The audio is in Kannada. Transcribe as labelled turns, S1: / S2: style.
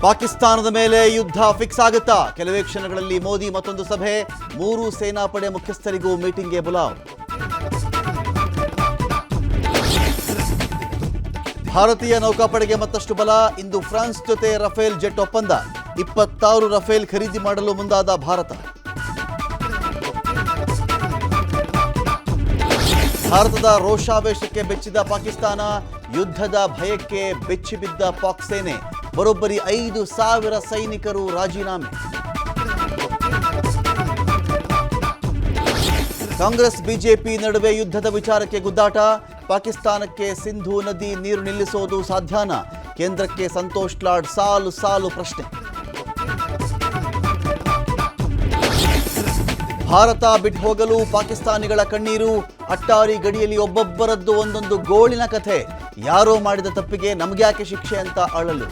S1: ಪಾಕಿಸ್ತಾನದ ಮೇಲೆ ಯುದ್ಧ ಫಿಕ್ಸ್ ಆಗುತ್ತಾ? ಕೆಲವೇ ಕ್ಷಣಗಳಲ್ಲಿ ಮೋದಿ ಮತ್ತೊಂದು ಸಭೆ, 3 ಸೇನಾಪಡೆ ಮುಖ್ಯಸ್ಥರಿಗೂ ಮೀಟಿಂಗ್ಗೆ ಬುಲಾವ್. ಭಾರತೀಯ ನೌಕಾಪಡೆಗೆ ಮತ್ತಷ್ಟು ಬಲ. ಇಂದು ಫ್ರಾನ್ಸ್ ಜೊತೆ ರಫೇಲ್ ಜೆಟ್ ಒಪ್ಪಂದ. 26 ರಫೇಲ್ ಖರೀದಿ ಮಾಡಲು ಮುಂದಾದ ಭಾರತ. ಭಾರತದ ರೋಷಾವೇಶಕ್ಕೆ ಬೆಚ್ಚಿದ ಪಾಕಿಸ್ತಾನ, ಯುದ್ಧದ ಭಯಕ್ಕೆ ಬೆಚ್ಚಿಬಿದ್ದ ಪಾಕ್ ಸೇನೆ. ಬರೋಬ್ಬರಿ 5,000 ಸೈನಿಕರು ರಾಜೀನಾಮೆ. ಕಾಂಗ್ರೆಸ್ ಬಿಜೆಪಿ ನಡುವೆ ಯುದ್ಧದ ವಿಚಾರಕ್ಕೆ ಗುದ್ದಾಟ. ಪಾಕಿಸ್ತಾನಕ್ಕೆ ಸಿಂಧೂ ನದಿ ನೀರು ನಿಲ್ಲಿಸೋದು ಸಾಧ್ಯನಾ? ಕೇಂದ್ರಕ್ಕೆ ಸಂತೋಷ್ ಲಾಡ್ ಸಾಲು ಸಾಲು ಪ್ರಶ್ನೆ. ಭಾರತ ಬಿಟ್ಟು ಹೋಗಲು ಪಾಕಿಸ್ತಾನಿಗಳ ಕಣ್ಣೀರು. ಅಟ್ಟಾರಿ ಗಡಿಯಲ್ಲಿ ಒಬ್ಬೊಬ್ಬರದ್ದು ಒಂದೊಂದು ಗೋಳಿನ ಕಥೆ. ಯಾರೋ ಮಾಡಿದ ತಪ್ಪಿಗೆ ನಮಗ್ಯಾಕೆ ಶಿಕ್ಷೆ ಅಂತ ಅಳಲು.